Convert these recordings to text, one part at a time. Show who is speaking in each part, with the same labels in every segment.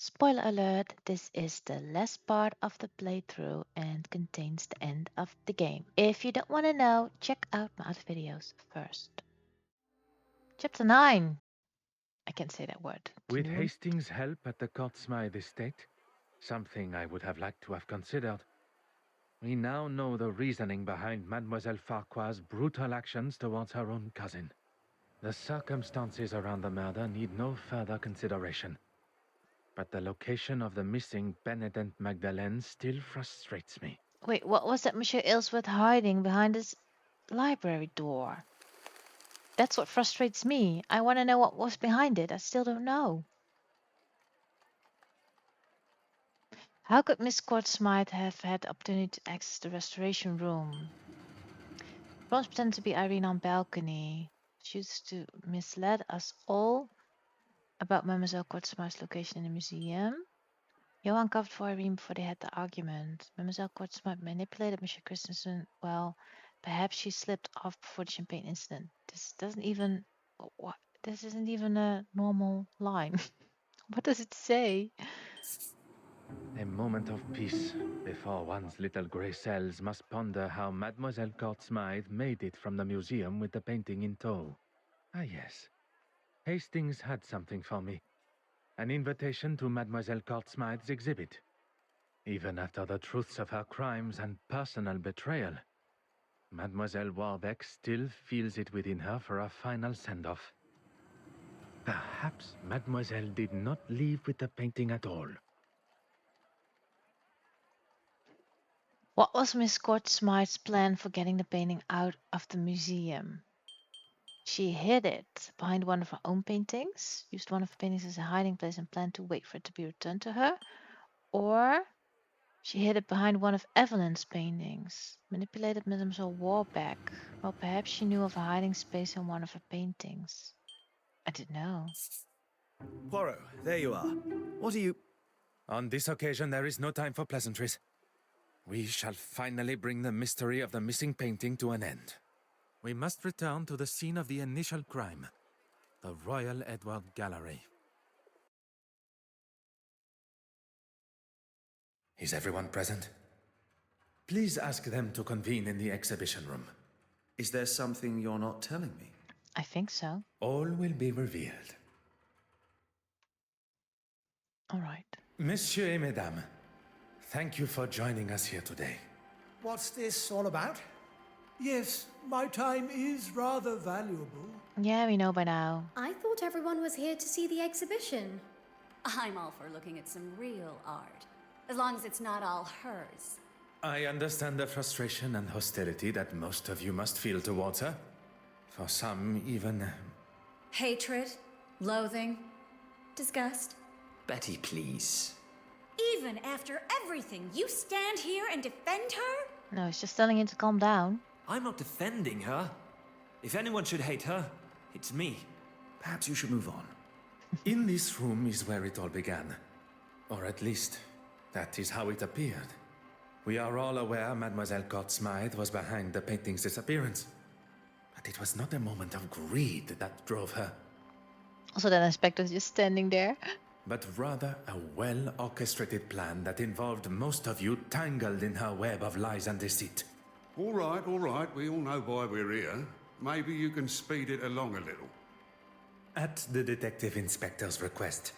Speaker 1: Spoiler alert, this is the last part of the playthrough and contains the end of the game. If you don't want to know, check out my other videos first. Chapter 9. I can't say that word.
Speaker 2: With
Speaker 1: Can you?
Speaker 2: Hastings' help at the Cotsmythe estate, something I would have liked to have considered, we now know the reasoning behind Mademoiselle Farquhar's brutal actions towards her own cousin. The circumstances around the murder need no further consideration. But the location of the missing Benedict Magdalene still frustrates me.
Speaker 1: Wait, what was that Monsieur Aylesworth hiding behind his library door? That's what frustrates me. I want to know what was behind it. I still don't know. How could Miss Courtsmith have had the opportunity to access the restoration room? Rose pretended to be Irene on balcony. She used to mislead us all about Mademoiselle Courtsmith's location in the museum. Johan covered for Irene before they had the argument. Mademoiselle Courtsmith manipulated Monsieur Christensen. Well, perhaps she slipped off before the champagne incident. This doesn't even... What? This isn't even a normal line. What does it say?
Speaker 2: A moment of peace before one's little grey cells must ponder how Mademoiselle Courtsmythe made it from the museum with the painting in tow. Ah, yes. Hastings had something for me. An invitation to Mademoiselle Courtsmythe's exhibit. Even after the truths of her crimes and personal betrayal, Mademoiselle Warbeck still feels it within her for a final send-off. Perhaps Mademoiselle did not leave with the painting at all.
Speaker 1: What was Miss Courtsmith's plan for getting the painting out of the museum? She hid it behind one of her own paintings, used one of the paintings as a hiding place and planned to wait for it to be returned to her. Or she hid it behind one of Evelyn's paintings, manipulated Mademoiselle Warbeck. Well, perhaps she knew of a hiding space in one of her paintings. I didn't know.
Speaker 3: Poirot, there you are. What are you...
Speaker 2: On this occasion, there is no time for pleasantries. We shall finally bring the mystery of the missing painting to an end. We must return to the scene of the initial crime, the Royal Edward Gallery. Is everyone present? Please ask them to convene in the exhibition room.
Speaker 3: Is there something you're not telling me?
Speaker 1: I think so.
Speaker 2: All will be revealed.
Speaker 1: All right.
Speaker 2: Messieurs et mesdames, thank you for joining us here today.
Speaker 4: What's this all about? Yes, my time is rather valuable.
Speaker 1: Yeah, we know by now.
Speaker 5: I thought everyone was here to see the exhibition.
Speaker 6: I'm all for looking at some real art, as long as it's not all hers.
Speaker 2: I understand the frustration and hostility that most of you must feel towards her. For some, even...
Speaker 6: Hatred, loathing, disgust.
Speaker 3: Betty, please.
Speaker 6: Even after everything, you stand here and defend her?
Speaker 1: No, he's just telling you to calm down.
Speaker 7: I'm not defending her. If anyone should hate her, it's me.
Speaker 3: Perhaps you should move on.
Speaker 2: In this room is where it all began. Or at least, that is how it appeared. We are all aware Mademoiselle Courtsmythe was behind the painting's disappearance. But it was not a moment of greed that drove her,
Speaker 1: Also, that inspector is just standing there.
Speaker 2: but rather a well-orchestrated plan that involved most of you tangled in her web of lies and deceit.
Speaker 8: All right, we all know why we're here. Maybe you can speed it along a little.
Speaker 2: At the detective inspector's request,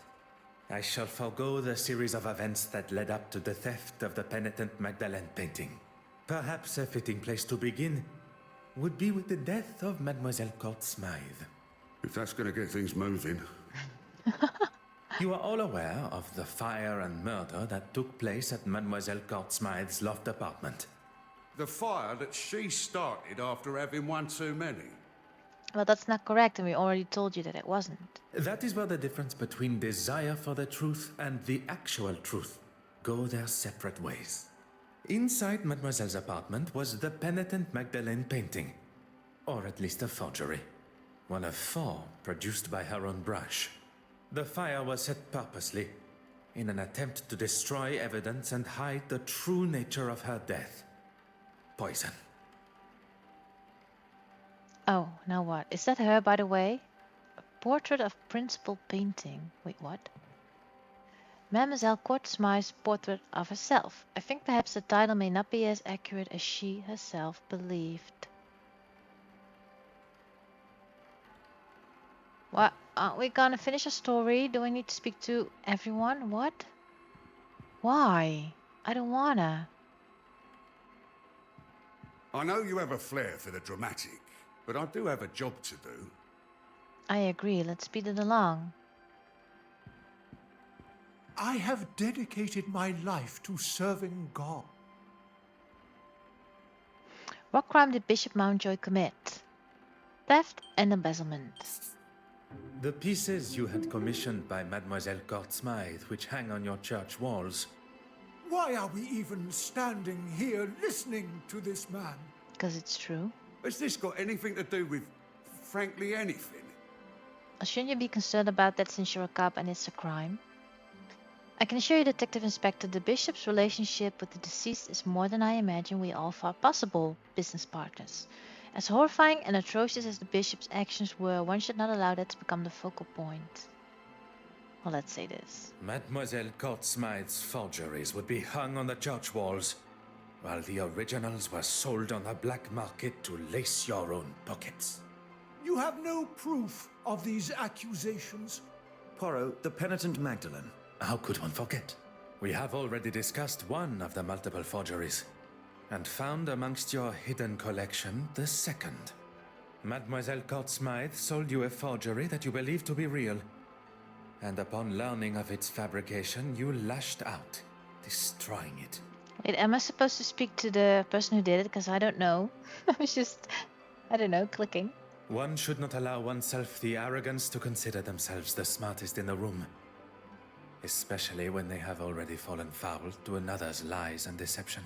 Speaker 2: I shall forego the series of events that led up to the theft of the penitent Magdalene painting. Perhaps a fitting place to begin would be with the death of Mademoiselle Courtsmythe.
Speaker 8: If that's going to get things moving.
Speaker 2: You are all aware of the fire and murder that took place at Mademoiselle Courtsmythe's loft apartment.
Speaker 8: The fire that she started after having one too many.
Speaker 1: Well, that's not correct, and we already told you that it wasn't.
Speaker 2: That is where the difference between desire for the truth and the actual truth go their separate ways. Inside Mademoiselle's apartment was the penitent Magdalene painting, or at least a forgery. One of 4 produced by her own brush. The fire was set purposely, in an attempt to destroy evidence and hide the true nature of her death. Poison.
Speaker 1: Oh, now what? Is that her, by the way? A portrait of principal painting. Wait, what? Mademoiselle Courtsmythe's portrait of herself. I think perhaps the title may not be as accurate as she herself believed. What? Aren't we gonna finish a story? Do I need to speak to everyone? What? Why? I don't wanna.
Speaker 8: I know you have a flair for the dramatic, but I do have a job to do.
Speaker 1: I agree. Let's speed it along.
Speaker 4: I have dedicated my life to serving God.
Speaker 1: What crime did Bishop Mountjoy commit? Theft and embezzlement.
Speaker 2: The pieces you had commissioned by Mademoiselle Courtsmythe, which hang on your church walls.
Speaker 4: Why are we even standing here listening to this man?
Speaker 1: Because it's true.
Speaker 8: Has this got anything to do with, frankly, anything?
Speaker 1: Shouldn't you be concerned about that since you're a cop and it's a crime? I can assure you, Detective Inspector, the Bishop's relationship with the deceased is more than I imagine we all thought possible, business partners. As horrifying and atrocious as the Bishop's actions were, one should not allow that to become the focal point. Well, let's say this.
Speaker 2: Mademoiselle Courtsmythe's forgeries would be hung on the church walls, while the originals were sold on the black market to lace your own pockets.
Speaker 4: You have no proof of these accusations.
Speaker 3: Poirot, the penitent Magdalene.
Speaker 2: How could one forget? We have already discussed one of the multiple forgeries, and found amongst your hidden collection the second. Mademoiselle Courtsmythe sold you a forgery that you believed to be real, and upon learning of its fabrication, you lashed out, destroying it.
Speaker 1: Wait, am I supposed to speak to the person who did it? Because I don't know. I was just, I don't know, clicking.
Speaker 2: One should not allow oneself the arrogance to consider themselves the smartest in the room, especially when they have already fallen foul to another's lies and deception.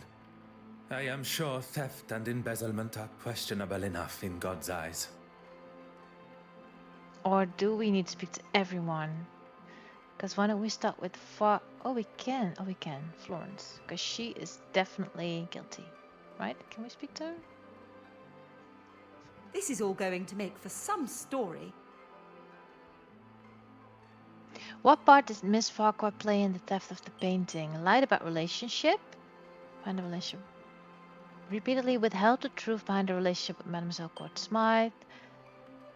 Speaker 2: I am sure theft and embezzlement are questionable enough in God's eyes.
Speaker 1: Or do we need to speak to everyone? Because why don't we start with we can. Florence. Because she is definitely guilty. Right? Can we speak to her?
Speaker 9: This is all going to make for some story.
Speaker 1: What part did Miss Farquhar play in the theft of the painting? Lied about relationship? Behind the relationship. Repeatedly withheld the truth behind the relationship with Mademoiselle Courtsmythe.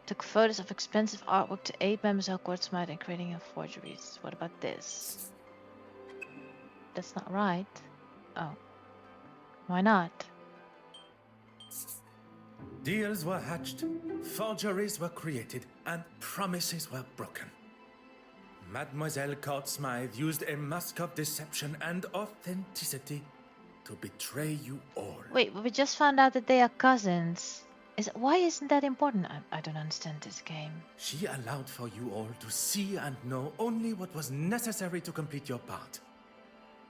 Speaker 1: Took photos of expensive artwork to aid Mademoiselle Courtsmythe in creating her forgeries. What about this? That's not right. Oh. Why not?
Speaker 2: Deals were hatched, forgeries were created, and promises were broken. Mademoiselle Courtsmythe used a mask of deception and authenticity to betray you all.
Speaker 1: Wait, but we just found out that they are cousins. Why isn't that important? I don't understand this game.
Speaker 2: She allowed for you all to see and know only what was necessary to complete your part.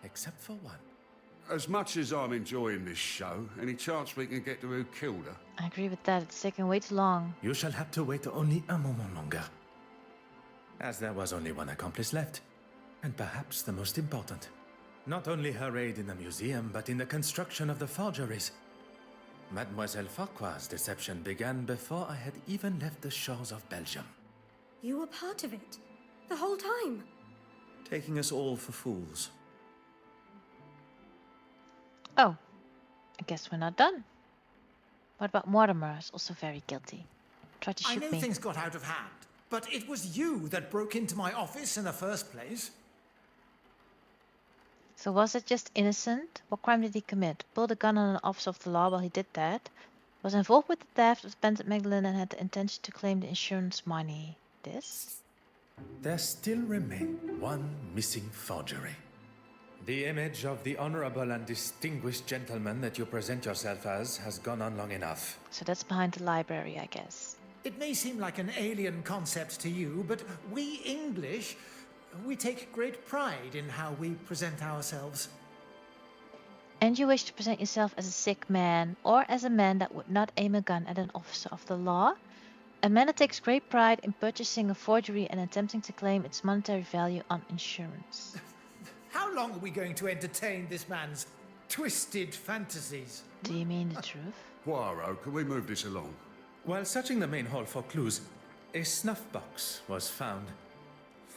Speaker 2: Except for one.
Speaker 8: As much as I'm enjoying this show, any chance we can get to who killed her?
Speaker 1: I agree with that. It's taking way too long.
Speaker 2: You shall have to wait only a moment longer. As there was only one accomplice left, and perhaps the most important. Not only her aid in the museum, but in the construction of the forgeries. Mademoiselle Farquhar's deception began before I had even left the shores of Belgium.
Speaker 5: You were part of it. The whole time.
Speaker 3: Taking us all for fools.
Speaker 1: Oh, I guess we're not done. What about Mortimer? Is also very guilty. Tried to
Speaker 4: I
Speaker 1: shoot
Speaker 4: know
Speaker 1: me.
Speaker 4: things got out of hand, but it was you that broke into my office in the first place.
Speaker 1: So was it just innocent? What crime did he commit? Pulled a gun on an officer of the law while he did that? Was involved with the theft of Penitent Magdalene and had the intention to claim the insurance money. This?
Speaker 2: There still remained one missing forgery. The image of the honorable and distinguished gentleman that you present yourself as has gone on long enough.
Speaker 1: So that's behind the library, I guess.
Speaker 4: It may seem like an alien concept to you, but we English, we take great pride in how we present ourselves.
Speaker 1: And you wish to present yourself as a sick man, or as a man that would not aim a gun at an officer of the law? A man that takes great pride in purchasing a forgery and attempting to claim its monetary value on insurance.
Speaker 4: How long are we going to entertain this man's twisted fantasies?
Speaker 1: Do you mean the truth?
Speaker 8: Poirot, can we move this along?
Speaker 2: While searching the main hall for clues, a snuff box was found.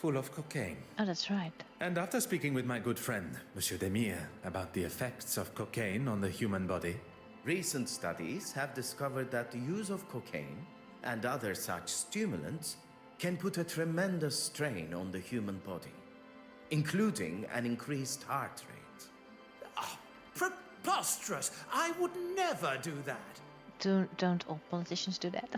Speaker 2: full of cocaine.
Speaker 1: Oh, that's right.
Speaker 2: And after speaking with my good friend, Monsieur Demire, about the effects of cocaine on the human body,
Speaker 10: Recent studies have discovered that the use of cocaine and other such stimulants can put a tremendous strain on the human body, including an increased heart rate.
Speaker 4: Oh, preposterous! I would never do that.
Speaker 1: Don't all politicians do that?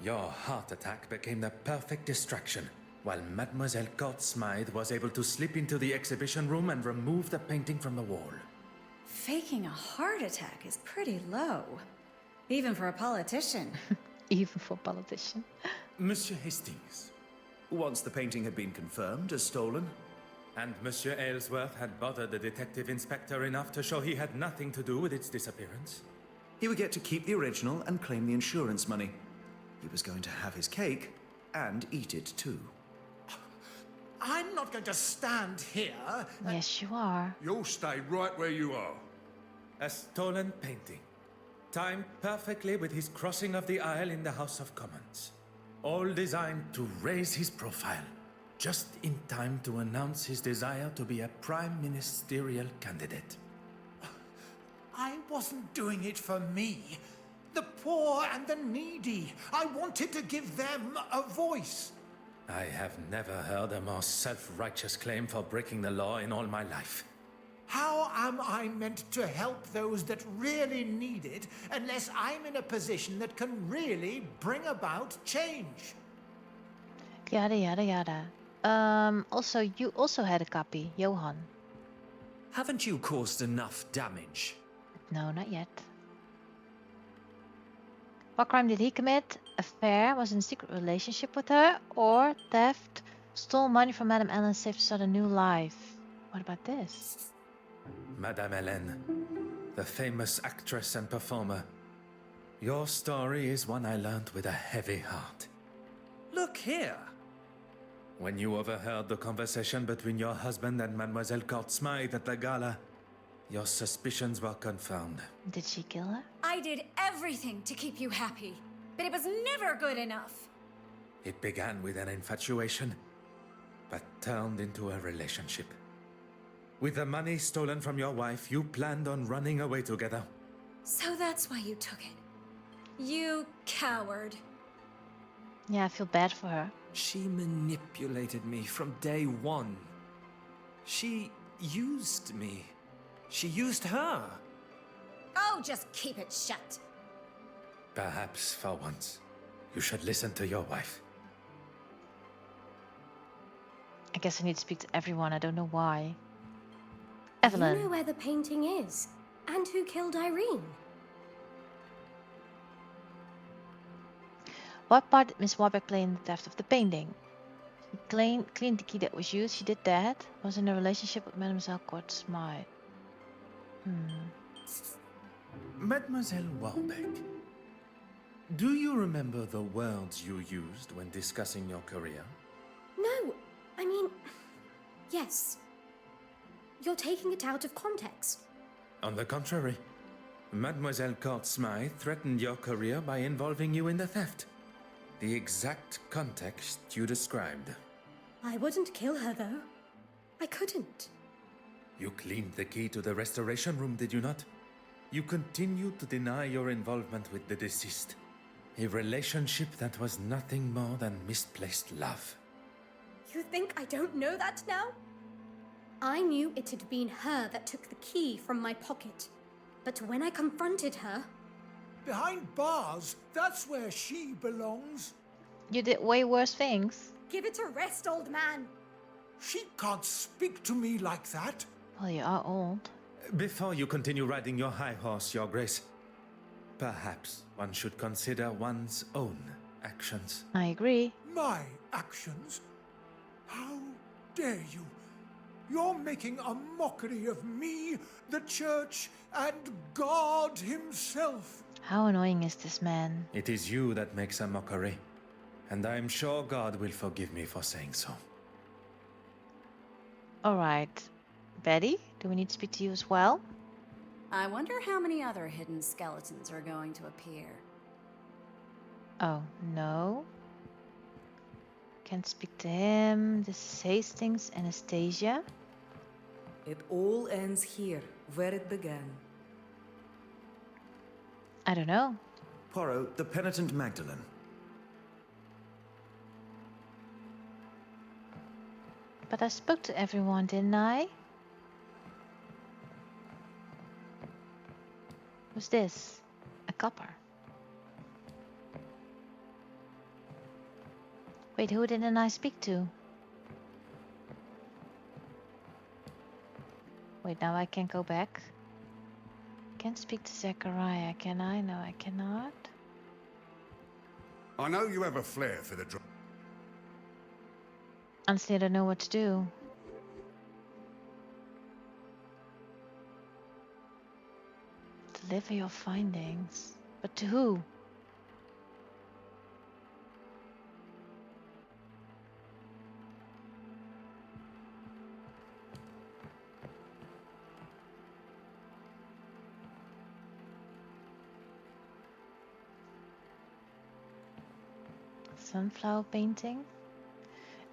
Speaker 2: your heart attack became the perfect distraction, while Mademoiselle Court Smythe was able to slip into the exhibition room and remove the painting from the wall.
Speaker 6: Faking a heart attack is pretty low. Even for a politician.
Speaker 1: Even for a politician.
Speaker 3: Monsieur Hastings, once the painting had been confirmed as stolen,
Speaker 2: And Monsieur Aylesworth had bothered the detective inspector enough to show he had nothing to do with its disappearance.
Speaker 3: he would get to keep the original and claim the insurance money. He was going to have his cake and eat it too.
Speaker 4: I'm not going to stand here.
Speaker 1: Yes, you are.
Speaker 8: You'll stay right where you are.
Speaker 2: A stolen painting, timed perfectly with his crossing of the aisle in the House of Commons. All designed to raise his profile, just in time to announce his desire to be a prime ministerial candidate.
Speaker 4: I wasn't doing it for me. The poor and the needy. I wanted to give them a voice.
Speaker 2: I have never heard a more self-righteous claim for breaking the law in all my life.
Speaker 4: How am I meant to help those that really need it unless I'm in a position that can really bring about change?
Speaker 1: Yada yada yada. Also, you also had a copy, Johan.
Speaker 7: Haven't you caused enough damage?
Speaker 1: No, not yet. What crime did he commit? Affair, was in a secret relationship with her, or theft, stole money from Madame Ellen, saved to start a new life. What about this?
Speaker 2: Madame Hélène, the famous actress and performer. Your story is one I learned with a heavy heart.
Speaker 7: Look here.
Speaker 2: When you overheard the conversation between your husband and Mademoiselle Court Smythe at the gala, your suspicions were confirmed.
Speaker 1: Did she kill her?
Speaker 6: I did everything to keep you happy, but it was never good enough.
Speaker 2: It began with an infatuation, but turned into a relationship. With the money stolen from your wife, you planned on running away together.
Speaker 6: So that's why you took it. You coward.
Speaker 1: Yeah, I feel bad for her.
Speaker 7: She manipulated me from day one. She used me. She used her.
Speaker 6: Oh, just keep it shut.
Speaker 2: Perhaps, for once, you should listen to your wife.
Speaker 1: I guess I need to speak to everyone. I don't know why.
Speaker 5: You
Speaker 1: Evelyn.
Speaker 5: know where the painting is, and who killed Irene.
Speaker 1: What part did Miss Warbeck play in the theft of the painting? She cleaned the key that was used. She did that. Was in a relationship with Mademoiselle Court Smythe.
Speaker 2: Mademoiselle Warbeck, do you remember the words you used when discussing your career?
Speaker 5: No, I mean, yes. You're taking it out of context.
Speaker 2: On the contrary, Mademoiselle Court Smythe threatened your career by involving you in the theft. The exact context you described.
Speaker 5: I wouldn't kill her, though. I couldn't.
Speaker 2: You cleaned the key to the restoration room, did you not? You continued to deny your involvement with the deceased. A relationship that was nothing more than misplaced love.
Speaker 5: You think I don't know that now? I knew it had been her that took the key from my pocket. But when I confronted her...
Speaker 4: Behind bars, that's where she belongs.
Speaker 1: You did way worse things.
Speaker 5: Give it a rest, old man.
Speaker 4: She can't speak to me like that.
Speaker 1: Well, you are old.
Speaker 2: Before you continue riding your high horse, Your Grace, perhaps one should consider one's own actions.
Speaker 1: I agree.
Speaker 4: My actions? How dare you? You're making a mockery of me, the church, and God himself.
Speaker 1: How annoying is this man?
Speaker 2: It is you that makes a mockery, and I am sure God will forgive me for saying so.
Speaker 1: All right. Betty, do we need to speak to you as well?
Speaker 6: I wonder how many other hidden skeletons are going to appear.
Speaker 1: Oh, no. Can't speak to him. This is Hastings, Anastasia.
Speaker 11: It all ends here, where it began.
Speaker 1: I don't know.
Speaker 3: Poirot, the penitent Magdalene.
Speaker 1: But I spoke to everyone, didn't I? Who's this? A copper. Wait, who didn't I speak to? Wait, now I can't go back. Can't speak to Zachariah, can I? No, I cannot.
Speaker 8: I know you have a flair for the
Speaker 1: Honestly, I don't know what to do. Deliver your findings. But to who? Sunflower painting.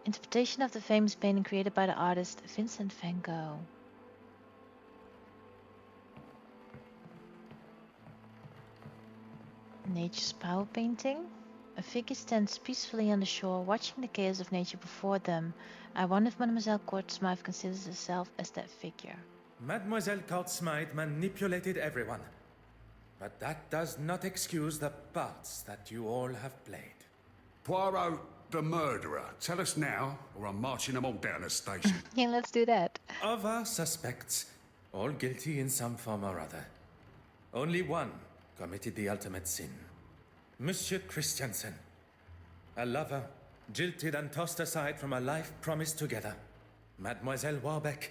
Speaker 1: Interpretation of the famous painting created by the artist Vincent van Gogh. Nature's power painting. A figure stands peacefully on the shore, watching the chaos of nature before them. I wonder if Mademoiselle Court-Smythe considers herself as that figure.
Speaker 12: Mademoiselle Court-Smythe manipulated everyone. But that does not excuse the parts that you all have played.
Speaker 8: Poirot, the murderer. Tell us now, or I'm marching them all down the station.
Speaker 1: Yeah, let's do that.
Speaker 12: Of our suspects, all guilty in some form or other, only one committed the ultimate sin. Monsieur Christiansen, a lover, jilted and tossed aside from a life promised together. Mademoiselle Warbeck,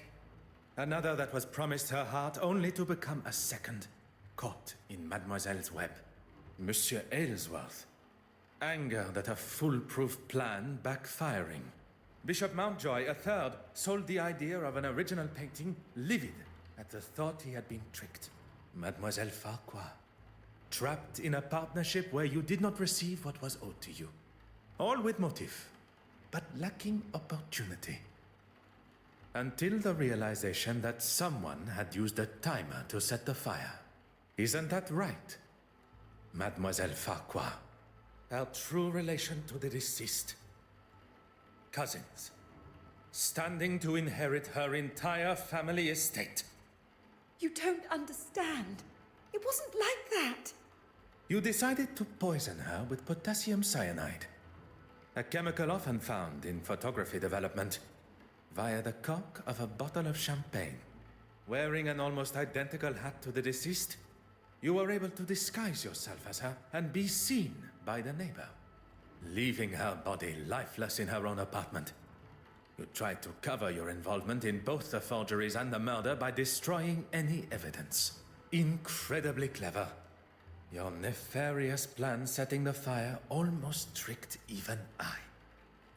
Speaker 12: another that was promised her heart only to become a second, caught in Mademoiselle's web. Monsieur Aylesworth, anger that a foolproof plan backfiring. Bishop Mountjoy, a third, sold the idea of an original painting, livid at the thought he had been tricked. Mademoiselle Farquhar, trapped in a partnership where you did not receive what was owed to you. All with motive, but lacking opportunity. Until the realization that someone had used a timer to set the fire. Isn't that right, Mademoiselle Farquhar? Our true relation to the deceased. Cousins, standing to inherit her entire family estate.
Speaker 9: You don't understand. It wasn't like that.
Speaker 12: You decided to poison her with potassium cyanide, a chemical often found in photography development, via the cork of a bottle of champagne. Wearing an almost identical hat to the deceased, you were able to disguise yourself as her and be seen by the neighbor, leaving her body lifeless in her own apartment. You tried to cover your involvement in both the forgeries and the murder by destroying any evidence. Incredibly clever. Your nefarious plan setting the fire almost tricked even I.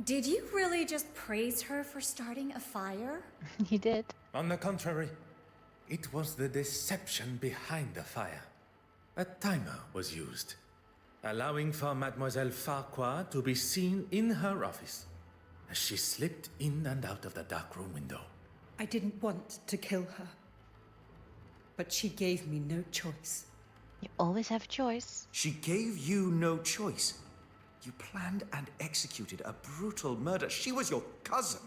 Speaker 6: Did you really just praise her for starting a fire?
Speaker 1: You did.
Speaker 12: On the contrary, it was the deception behind the fire. A timer was used, allowing for Mademoiselle Farquhar to be seen in her office as she slipped in and out of the darkroom window.
Speaker 9: I didn't want to kill her, but she gave me no choice.
Speaker 1: You always have a choice.
Speaker 3: She gave you no choice. You planned and executed a brutal murder. She was your cousin.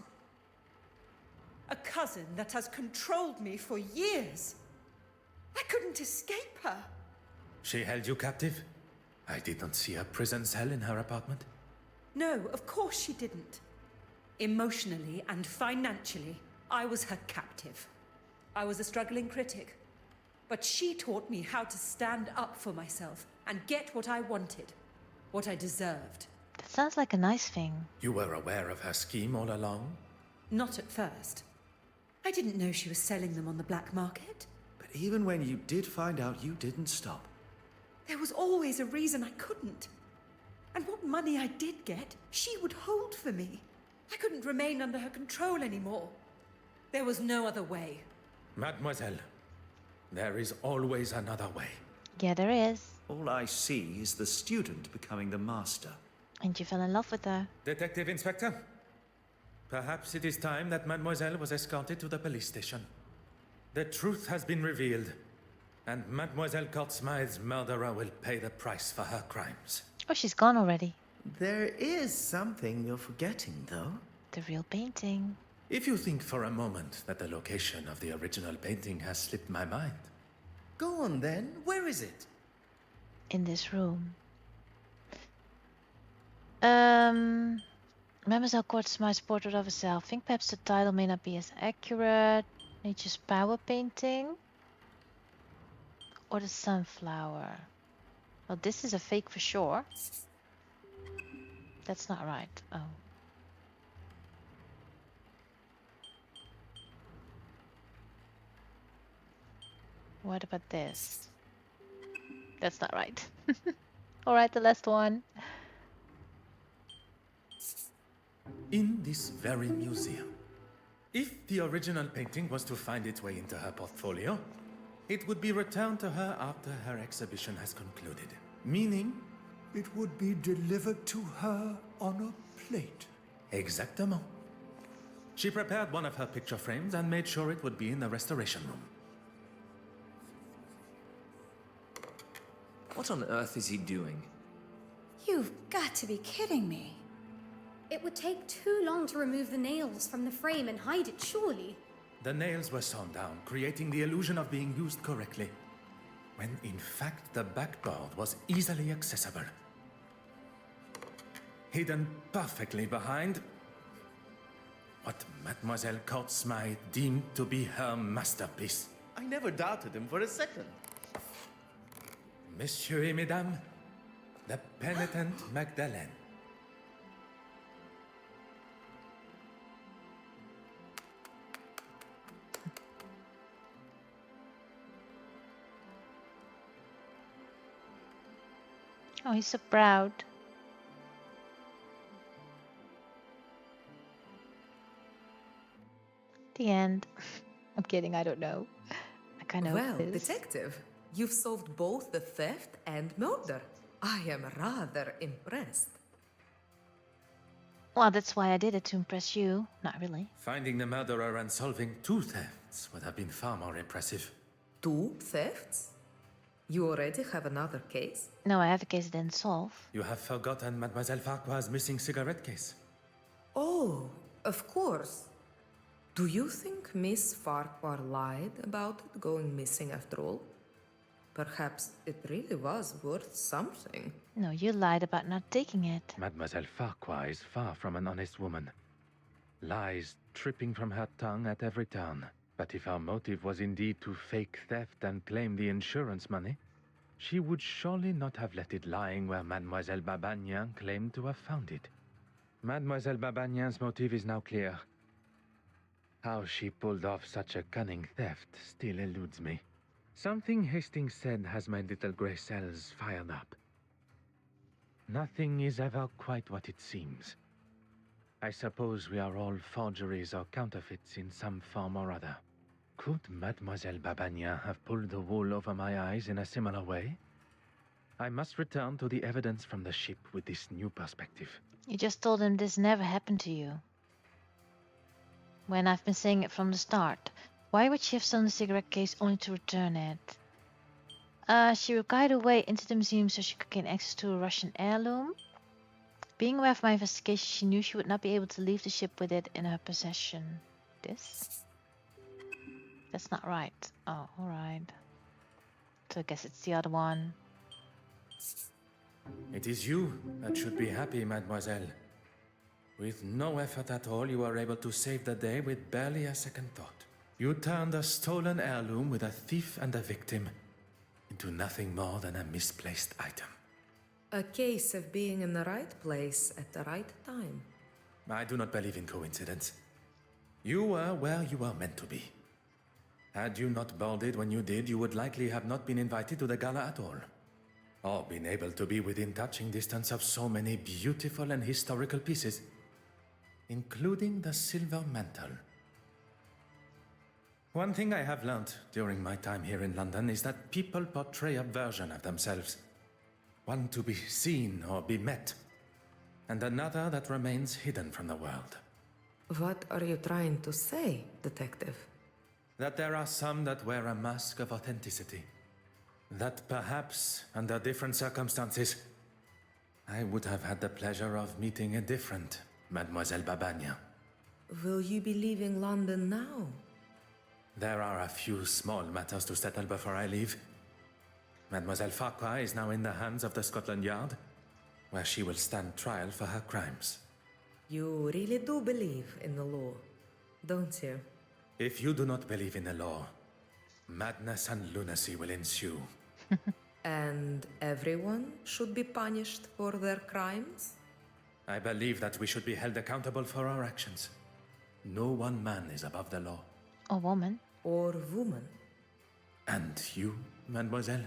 Speaker 9: A cousin that has controlled me for years. I couldn't escape her.
Speaker 12: She held you captive? I did not see a prison cell in her apartment.
Speaker 9: No, of course she didn't. Emotionally and financially, I was her captive. I was a struggling critic. But she taught me how to stand up for myself and get what I wanted, what I deserved.
Speaker 1: That sounds like a nice thing.
Speaker 12: You were aware of her scheme all along?
Speaker 9: Not at first. I didn't know she was selling them on the black market.
Speaker 3: But even when you did find out, you didn't stop.
Speaker 9: There was always a reason I couldn't. And what money I did get, she would hold for me. I couldn't remain under her control anymore. There was no other way.
Speaker 12: Mademoiselle, there is always another way.
Speaker 1: Yeah, there is.
Speaker 3: All I see is the student becoming the master.
Speaker 1: And you fell in love with her.
Speaker 12: Detective Inspector, perhaps it is time that Mademoiselle was escorted to the police station. The truth has been revealed, and Mademoiselle Court-Smythe's murderer will pay the price for her crimes.
Speaker 1: Oh, she's gone already.
Speaker 10: There is something you're forgetting, though.
Speaker 1: The real painting.
Speaker 12: If you think for a moment that the location of the original painting has slipped my mind.
Speaker 10: Go on then. Where is it?
Speaker 1: In this room. Mademoiselle Court-Smythe's portrait of herself. Think perhaps the title may not be as accurate. Nature's Power painting. Or the sunflower. Well, this is a fake for sure. That's not right. Oh. What about this? That's not right. Alright, the last one.
Speaker 12: In this very museum. If the original painting was to find its way into her portfolio, it would be returned to her after her exhibition has concluded. Meaning?
Speaker 4: It would be delivered to her on a plate.
Speaker 12: Exactement. She prepared one of her picture frames and made sure it would be in the restoration room.
Speaker 7: What on earth is he doing?
Speaker 6: You've got to be kidding me.
Speaker 5: It would take too long to remove the nails from the frame and hide it, surely.
Speaker 12: The nails were sewn down, creating the illusion of being used correctly, when in fact the backboard was easily accessible. Hidden perfectly behind what Mademoiselle Court-Smythe deemed to be her masterpiece.
Speaker 10: I never doubted him for a second.
Speaker 12: Messieurs et Mesdames, the penitent Magdalene.
Speaker 1: Oh, he's so proud. The end. I'm kidding, I don't know. I kind of
Speaker 11: Well,
Speaker 1: hope it is.
Speaker 11: detective, you've solved both the theft and murder. I am rather impressed.
Speaker 1: Well, that's why I did it, to impress you. Not really.
Speaker 12: Finding the murderer and solving 2 thefts would have been far more impressive.
Speaker 11: 2 thefts? You already have another case?
Speaker 1: No, I have a case I didn't solve.
Speaker 12: You have forgotten Mademoiselle Farquhar's missing cigarette case.
Speaker 11: Oh, of course. Do you think Miss Farquhar lied about it going missing after all? Perhaps it really was worth something.
Speaker 1: No, you lied about not taking it.
Speaker 2: Mademoiselle Farquhar is far from an honest woman. Lies tripping from her tongue at every turn. But if our motive was indeed to fake theft and claim the insurance money, she would surely not have left it lying where Mademoiselle Babagnan claimed to have found it. Mademoiselle Babagnan's motive is now clear. How she pulled off such a cunning theft still eludes me. Something Hastings said has my little grey cells fired up. Nothing is ever quite what it seems. I suppose we are all forgeries or counterfeits in some form or other. Could Mademoiselle Babagnan have pulled the wool over my eyes in a similar way? I must return to the evidence from the ship with this new perspective.
Speaker 1: You just told him this never happened to you. When I've been saying it from the start. Why would she have stolen the cigarette case only to return it? She would guide her way into the museum so she could gain access to a Russian heirloom. Being aware of my investigation, she knew she would not be able to leave the ship with it in her possession. This? That's not right. Oh, alright. So I guess it's the other one.
Speaker 12: It is you that should be happy, mademoiselle. With no effort at all, you were able to save the day with barely a second thought. You turned a stolen heirloom with a thief and a victim into nothing more than a misplaced item.
Speaker 11: A case of being in the right place at the right time.
Speaker 12: I do not believe in coincidence. You were where you were meant to be. Had you not boarded when you did, you would likely have not been invited to the gala at all. Or been able to be within touching distance of so many beautiful and historical pieces, including the silver mantle. One thing I have learned during my time here in London is that people portray a version of themselves. One to be seen or be met. and another that remains hidden from the world.
Speaker 11: What are you trying to say, detective?
Speaker 12: That there are some that wear a mask of authenticity. That perhaps, under different circumstances, I would have had the pleasure of meeting a different Mademoiselle Babania.
Speaker 11: Will you be leaving London now?
Speaker 12: There are a few small matters to settle before I leave. Mademoiselle Farquhar is now in the hands of the Scotland Yard, where she will stand trial for her crimes.
Speaker 11: You really do believe in the law, don't you?
Speaker 12: If you do not believe in the law, madness and lunacy will ensue.
Speaker 11: And everyone should be punished for their crimes?
Speaker 12: I believe that we should be held accountable for our actions. No one man is above the law.
Speaker 1: Or woman.
Speaker 11: Or woman.
Speaker 12: And you, mademoiselle?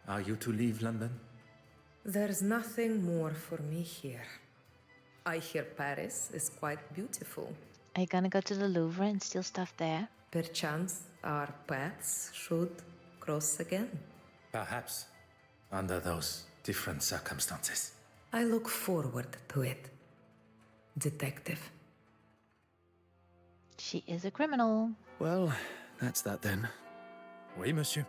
Speaker 12: Are you to leave London?
Speaker 11: There's nothing more for me here. I hear Paris is quite beautiful.
Speaker 1: Are you gonna go to the Louvre and steal stuff there?
Speaker 11: Perchance our paths should cross again.
Speaker 12: Perhaps, under those different circumstances.
Speaker 11: I look forward to it, detective.
Speaker 1: She is a criminal.
Speaker 3: Well, that's that then.
Speaker 12: Oui, monsieur.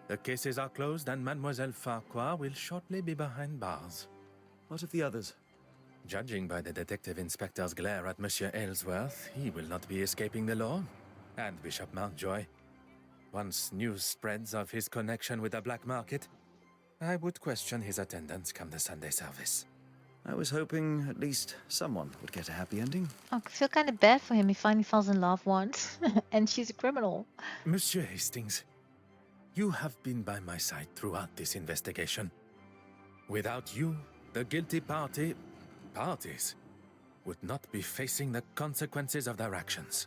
Speaker 12: The cases are closed and Mademoiselle Farquhar will shortly be behind bars.
Speaker 3: What of the others?
Speaker 12: Judging by the detective inspector's glare at Monsieur Aylesworth, he will not be escaping the law. And Bishop Mountjoy. Once news spreads of his connection with the black market, I would question his attendance come the Sunday service.
Speaker 3: I was hoping at least someone would get a happy ending.
Speaker 1: Oh, I feel kind of bad for him. He finally falls in love once, and she's a criminal.
Speaker 12: Monsieur Hastings, you have been by my side throughout this investigation. Without you, the guilty parties, would not be facing the consequences of their actions.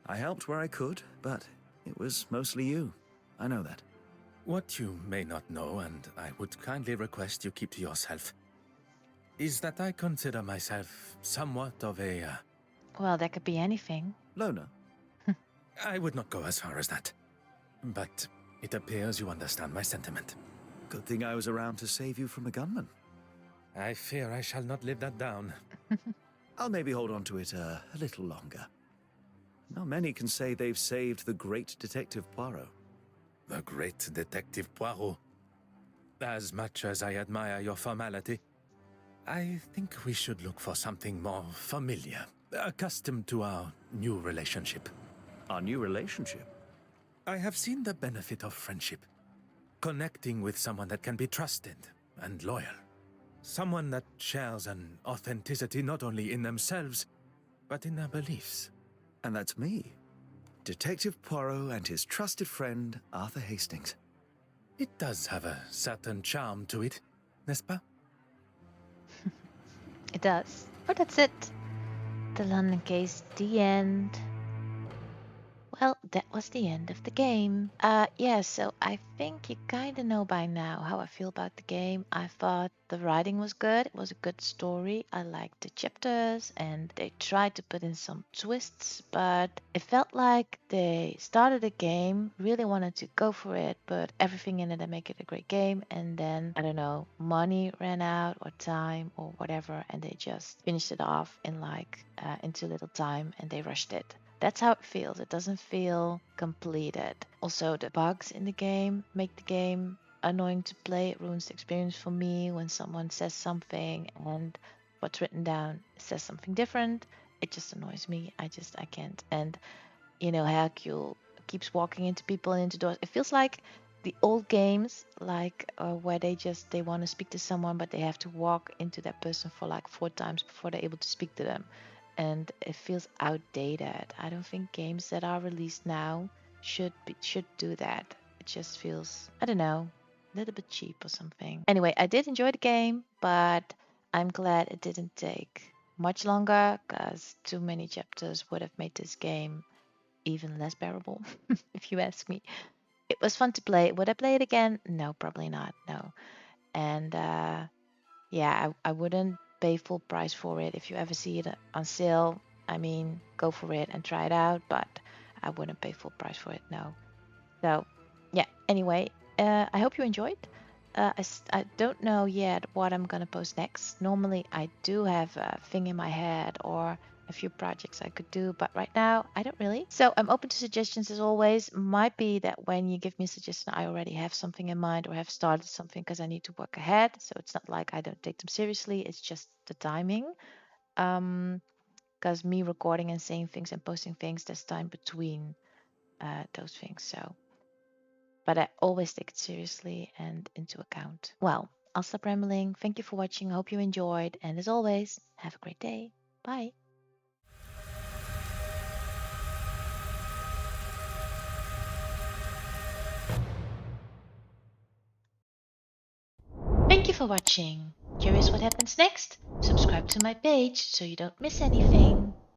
Speaker 3: I helped where I could, but it was mostly you. I know that.
Speaker 12: What you may not know, and I would kindly request you keep to yourself, is that I consider myself somewhat of a...
Speaker 1: Well, that could be anything.
Speaker 3: Loner?
Speaker 12: I would not go as far as that. But it appears you understand my sentiment.
Speaker 3: Good thing I was around to save you from a gunman.
Speaker 12: I fear I shall not live that down.
Speaker 3: I'll maybe hold on to it a little longer. Not many can say they've saved the great Detective Poirot.
Speaker 12: The great Detective Poirot. As much as I admire your formality, I think we should look for something more familiar, accustomed to our new relationship.
Speaker 3: Our new relationship?
Speaker 12: I have seen the benefit of friendship. Connecting with someone that can be trusted and loyal. Someone that shares an authenticity not only in themselves, but in their beliefs.
Speaker 3: And that's me. Detective Poirot and his trusted friend, Arthur Hastings.
Speaker 12: It does have a certain charm to it, n'est-ce pas?
Speaker 1: It does. But that's it. The London case, the end. Well, that was the end of the game. Yeah, so I think you kind of know by now how I feel about the game. I thought the writing was good. It was a good story. I liked the chapters and they tried to put in some twists, but it felt like they started a game, really wanted to go for it, but everything in it and make it a great game. And then, I don't know, money ran out or time or whatever, and they just finished it off in too little time and they rushed it. That's how it feels. It doesn't feel completed. Also, the bugs in the game make the game annoying to play. It ruins the experience for me when someone says something and what's written down says something different. It just annoys me. I can't. And, Hercule keeps walking into people and into doors. It feels like the old games, where they want to speak to someone, but they have to walk into that person for 4 times before they're able to speak to them. And it feels outdated. I don't think games that are released now should do that. It just feels, I don't know, a little bit cheap or something. Anyway, I did enjoy the game, but I'm glad it didn't take much longer because too many chapters would have made this game even less bearable, if you ask me. It was fun to play. Would I play it again? No, probably not. No. And I wouldn't pay full price for it. If you ever see it on sale, go for it and try it out, but I wouldn't pay full price for it, no. So, yeah, anyway, I hope you enjoyed. I don't know yet what I'm gonna post next. Normally, I do have a thing in my head or a few projects I could do, but right now I don't really. So I'm open to suggestions as always. Might be that when you give me a suggestion, I already have something in mind or have started something because I need to work ahead. So it's not like I don't take them seriously. It's just the timing. Because me recording and saying things and posting things, there's time between those things. So. But I always take it seriously and into account. Well, I'll stop rambling. Thank you for watching. I hope you enjoyed. And as always, have a great day. Bye. Thank you for watching. Curious what happens next? Subscribe to my page so you don't miss anything.